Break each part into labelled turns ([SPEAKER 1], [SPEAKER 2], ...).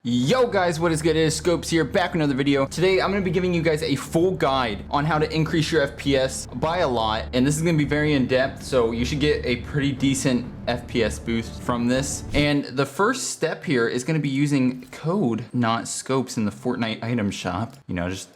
[SPEAKER 1] Yo guys, what is good? It is Scopes here, back with another video. Today I'm going to be giving you guys a full guide on how to increase your FPS by a lot, and this is going to be very in-depth, so you should get a pretty decent FPS boost from this. And the first step here is going to be using code NotScopez in the Fortnite item shop. You know, just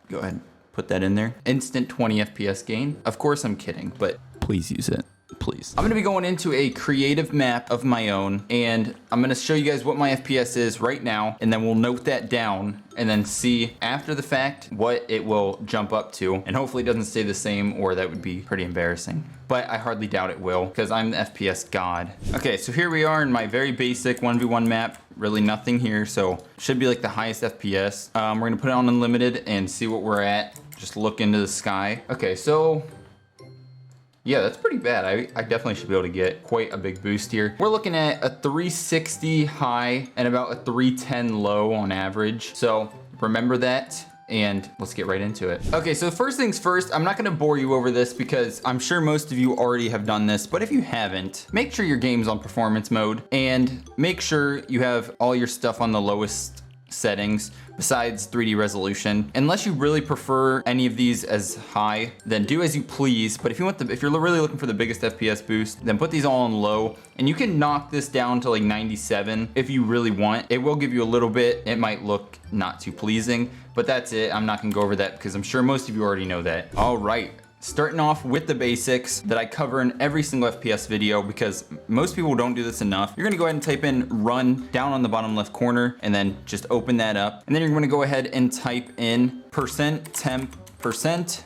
[SPEAKER 1] go ahead and put that in there. Instant 20 FPS gain. Of course I'm kidding, but please use it. Please. I'm gonna be going into a creative map of my own, and I'm gonna show you guys what my FPS is right now, and then we'll note that down and then see after the fact what it will jump up to, and hopefully it doesn't stay the same, or that would be pretty embarrassing. But I hardly doubt it will, because I'm the FPS god. Okay, so here we are in my very basic 1v1 map. Really nothing here, so should be like the highest FPS. We're gonna put it on unlimited and see what we're at. Just look into the sky. Okay, so yeah, that's pretty bad. I definitely should be able to get quite a big boost here. We're looking at a 360 high and about a 310 low on average. So remember that, and let's get right into it. Okay, so first things first, I'm not gonna bore you over this because I'm sure most of you already have done this, but if you haven't, make sure your game's on performance mode and make sure you have all your stuff on the lowest settings besides 3D resolution. Unless you really prefer any of these as high, then do as you please. But if you're really looking for the biggest FPS boost, then put these all on low, and you can knock this down to like 97 if you really want. It will give you a little bit. It might look not too pleasing, but that's it. I'm not gonna go over that because I'm sure most of you already know that. All right. Starting off with the basics that I cover in every single FPS video, because most people don't do this enough. You're gonna go ahead and type in run down on the bottom left corner and then just open that up. And then you're gonna go ahead and type in %temp%,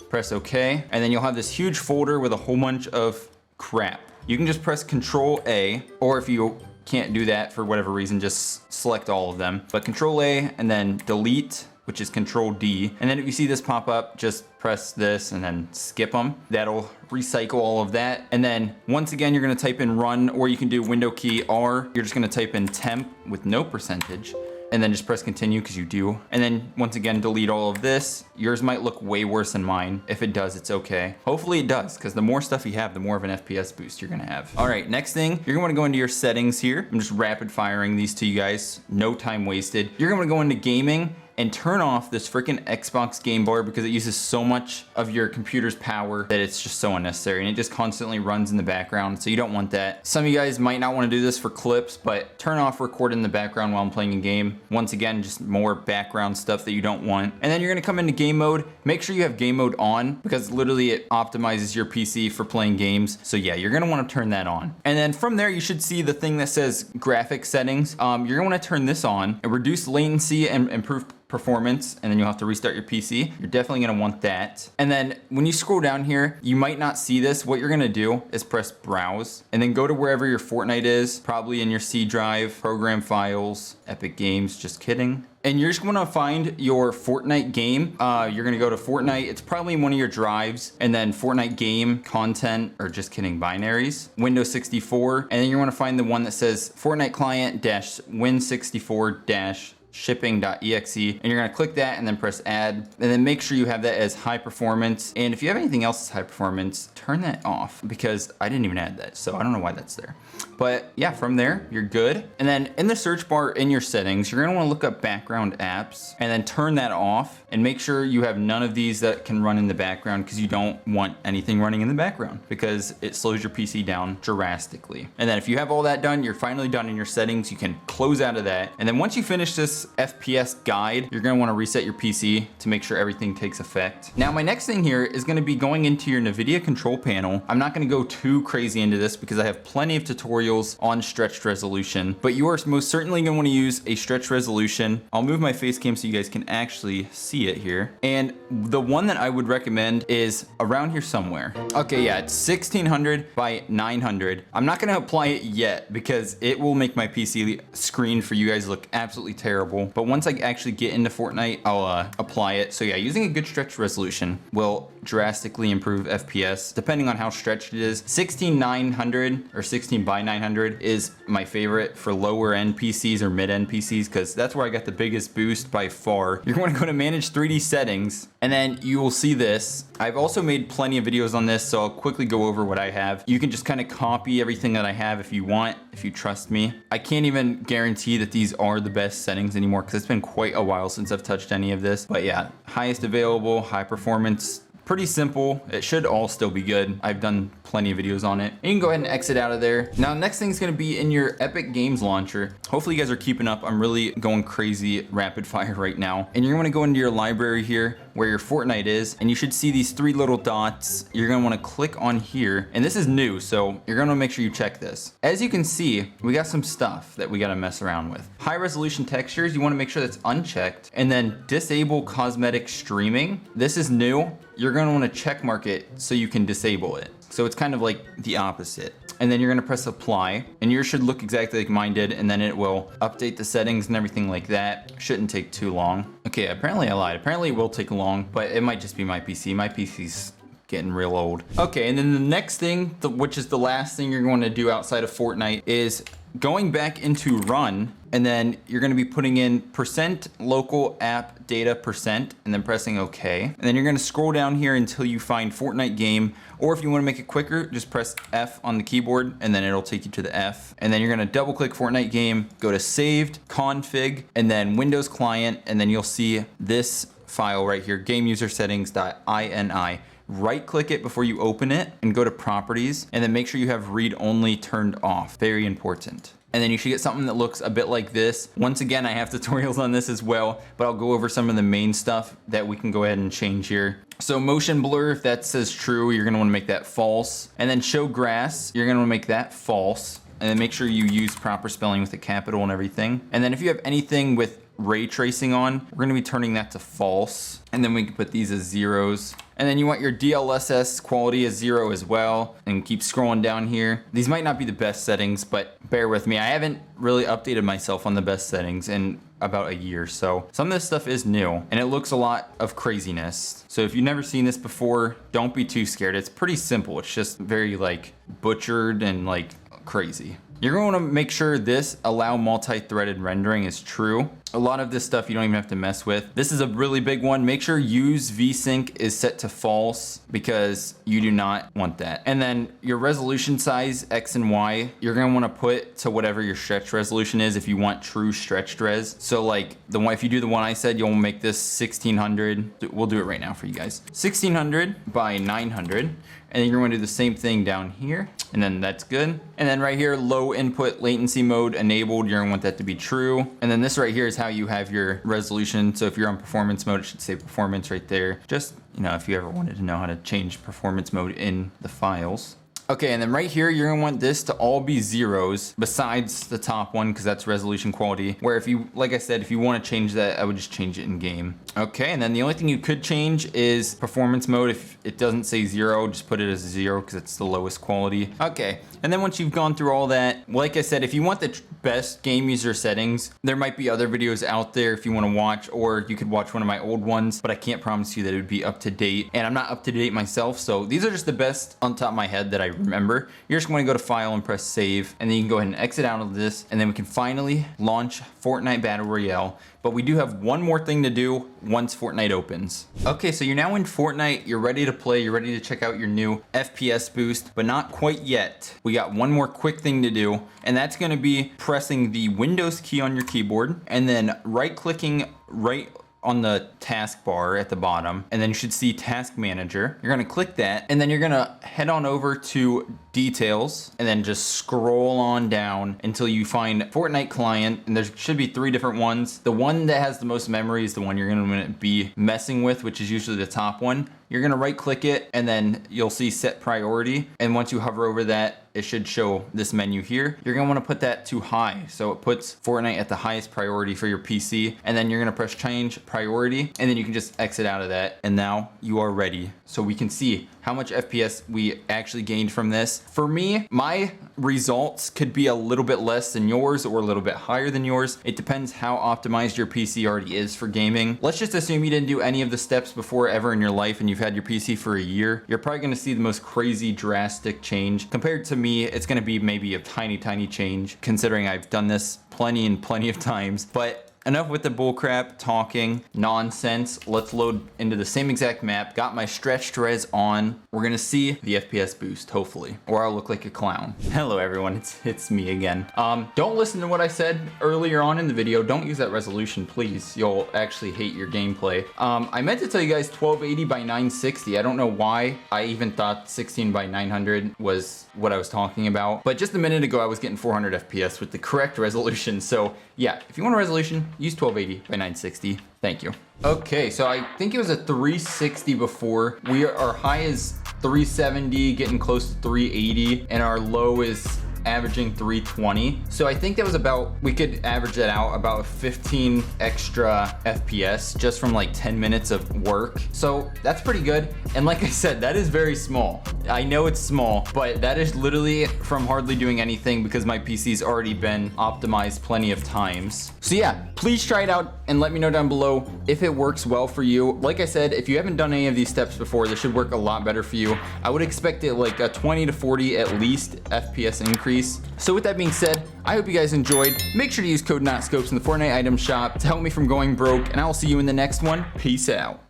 [SPEAKER 1] press OK. And then you'll have this huge folder with a whole bunch of crap. You can just press Control A, or if you can't do that for whatever reason, just select all of them. But Control A and then delete, which is Control D. And then if you see this pop up, just press this and then skip them. That'll recycle all of that. And then once again, you're gonna type in run, or you can do window key R. You're just gonna type in temp with no percentage, and then just press continue because you do. And then once again, delete all of this. Yours might look way worse than mine. If it does, it's okay. Hopefully it does, because the more stuff you have, the more of an FPS boost you're gonna have. All right, next thing, you're gonna wanna go into your settings here. I'm just rapid firing these to you guys. No time wasted. You're gonna go into gaming and turn off this freaking Xbox game bar because it uses so much of your computer's power that it's just so unnecessary, and it just constantly runs in the background, so you don't want that. Some of you guys might not want to do this for clips, but turn off record in the background while I'm playing a game. Once again, just more background stuff that you don't want. And then you're gonna come into game mode. Make sure you have game mode on, because literally it optimizes your PC for playing games. So yeah, you're gonna want to turn that on. And then from there, you should see the thing that says graphics settings. You're gonna want to turn this on and reduce latency and improve performance, and then you'll have to restart your PC. You're definitely gonna want that. And then when you scroll down here, you might not see this. What you're gonna do is press browse and then go to wherever your Fortnite is, probably in your C drive, program files, Epic Games, just kidding. And you're just gonna find your Fortnite game. You're gonna go to Fortnite. It's probably in one of your drives, and then Fortnite game content, or just kidding, binaries, Windows 64. And then you're gonna find the one that says Fortnite client -win64- shipping.exe, and you're gonna click that and then press add, and then make sure you have that as high performance. And if you have anything else that's high performance, turn that off, because I didn't even add that, so I don't know why that's there. But yeah, from there, you're good. And then in the search bar in your settings, you're gonna wanna look up background apps and then turn that off, and make sure you have none of these that can run in the background, because you don't want anything running in the background, because it slows your PC down drastically. And then if you have all that done, you're finally done in your settings. You can close out of that. And then once you finish this FPS guide, you're gonna wanna reset your PC to make sure everything takes effect. Now, my next thing here is gonna be going into your Nvidia control panel. I'm not gonna go too crazy into this because I have plenty of tutorials on stretched resolution, but you are most certainly gonna wanna use a stretched resolution. I'll move my face cam so you guys can actually see it here. And the one that I would recommend is around here somewhere. Okay, yeah, it's 1600 by 900. I'm not gonna apply it yet because it will make my PC screen for you guys look absolutely terrible. But once I actually get into Fortnite, I'll apply it. So yeah, using a good stretch resolution will drastically improve FPS, depending on how stretched it is. 16900 or 16 by 900 is my favorite for lower end PCs or mid end PCs, because that's where I got the biggest boost by far. You're going to go to manage 3D settings, and then you will see this. I've also made plenty of videos on this, so I'll quickly go over what I have. You can just kind of copy everything that I have if you want. if you trust me. I can't even guarantee that these are the best settings anymore because it's been quite a while since I've touched any of this. But yeah, highest available, high performance. Pretty simple. It should all still be good. I've done plenty of videos on it. And you can go ahead and exit out of there. Now, next thing is gonna be in your Epic Games launcher. Hopefully you guys are keeping up. I'm really going crazy rapid fire right now. And you're gonna wanna go into your library here where your Fortnite is, and you should see these 3 little dots. You're gonna wanna click on here, and this is new, so you're gonna make sure you check this. As you can see, we got some stuff that we gotta mess around with. High resolution textures, you wanna make sure that's unchecked, and then disable cosmetic streaming. This is new. You're gonna wanna check mark it so you can disable it. So it's kind of like the opposite. And then you're gonna press apply, and yours should look exactly like mine did, and then it will update the settings and everything like that. Shouldn't take too long. Okay, apparently I lied. Apparently it will take long, but it might just be my PC. My PC's getting real old. Okay, and then the next thing, which is the last thing you're going to do outside of Fortnite, is going back into run, and then you're going to be putting in % local app data %, and then pressing OK. And then you're going to scroll down here until you find Fortnite game, or if you want to make it quicker, just press F on the keyboard, and then it'll take you to the F. And then you're going to double click Fortnite game, go to saved, config, and then Windows client, and then you'll see this file right here, game user settings.ini. Right click it before you open it and go to properties, and then make sure you have read only turned off. Very important. And then you should get something that looks a bit like this. Once again, I have tutorials on this as well, but I'll go over some of the main stuff that we can go ahead and change here. So motion blur, if that says true, you're gonna wanna make that false. And then show grass, you're gonna wanna make that false. And then make sure you use proper spelling with a capital and everything. And then if you have anything with ray tracing on, we're gonna be turning that to false. And then we can put these as zeros. And then you want your DLSS quality as 0 as well, and keep scrolling down here. These might not be the best settings, but bear with me. I haven't really updated myself on the best settings in about a year, so some of this stuff is new, and it looks a lot of craziness. So if you've never seen this before, don't be too scared. It's pretty simple. It's just very like butchered and like crazy. You're going to make sure this allow multi-threaded rendering is true. A lot of this stuff you don't even have to mess with. This is a really big one. Make sure use VSync is set to false because you do not want that. And then your resolution size, X and Y, you're gonna wanna put to whatever your stretch resolution is if you want true stretched res. So like the one, if you do the one I said, you'll make this 1600. We'll do it right now for you guys. 1600 by 900. And then you're going to do the same thing down here, and then that's good. And then right here, low input latency mode enabled, you're gonna want that to be true. And then this right here is how you have your resolution. So if you're on performance mode, it should say performance right there. Just, you know, if you ever wanted to know how to change performance mode in the files. Okay, and then right here, you're gonna want this to all be zeros besides the top one, because that's resolution quality. Where if you, like I said, if you wanna change that, I would just change it in game. Okay, and then the only thing you could change is performance mode. If it doesn't say 0, just put it as 0 because it's the lowest quality. Okay, and then once you've gone through all that, like I said, if you want the best game user settings, there might be other videos out there if you wanna watch, or you could watch one of my old ones, but I can't promise you that it would be up to date. And I'm not up to date myself, so these are just the best on top of my head that I remember. You're just going to go to file and press save, and then you can go ahead and exit out of this, and then we can finally launch Fortnite Battle Royale. But we do have one more thing to do once Fortnite opens. Okay, so you're now in Fortnite, you're ready to play, you're ready to check out your new FPS boost, but not quite yet. We got one more quick thing to do, and that's gonna be pressing the Windows key on your keyboard, and then right-clicking right on the taskbar at the bottom, and then you should see Task Manager. You're gonna click that, and then you're gonna head on over to Details, and then just scroll on down until you find Fortnite Client, and there should be 3 different ones. The one that has the most memory is the one you're gonna be messing with, which is usually the top one. You're gonna right click it, and then you'll see Set Priority, and once you hover over that, it should show this menu here. You're gonna wanna put that to high, so it puts Fortnite at the highest priority for your PC, and then you're gonna press change priority, and then you can just exit out of that, and now you are ready. So we can see how much FPS we actually gained from this. For me, my results could be a little bit less than yours or a little bit higher than yours. It depends how optimized your PC already is for gaming. Let's just assume you didn't do any of the steps before ever in your life and you've had your PC for a year. You're probably gonna see the most crazy drastic change. Compared to me, it's gonna be maybe a tiny change, considering I've done this plenty of times. But enough with the bullcrap talking nonsense. Let's load into the same exact map. Got my stretched res on. We're gonna see the FPS boost, hopefully, or I'll look like a clown. Hello everyone, it's me again. Don't listen to what I said earlier on in the video. Don't use that resolution, please. You'll actually hate your gameplay. I meant to tell you guys 1280 by 960. I don't know why I even thought 16 by 900 was what I was talking about, but just a minute ago I was getting 400 FPS with the correct resolution. So yeah, if you want a resolution, use 1280 by 960. Thank you. Okay, so I think it was a 360 before. Our high is 370, getting close to 380, and our low is averaging 320. So I think that was about, we could average that out, about 15 extra FPS just from like 10 minutes of work. So that's pretty good. And like I said, that is very small. I know it's small, but that is literally from hardly doing anything because my PC's already been optimized plenty of times. So yeah, please try it out and let me know down below if it works well for you. Like I said, if you haven't done any of these steps before, this should work a lot better for you. I would expect it like a 20 to 40 at least FPS increase. So with that being said, I hope you guys enjoyed. Make sure to use code NotScopez in the Fortnite item shop to help me from going broke, and I will see you in the next one. Peace out.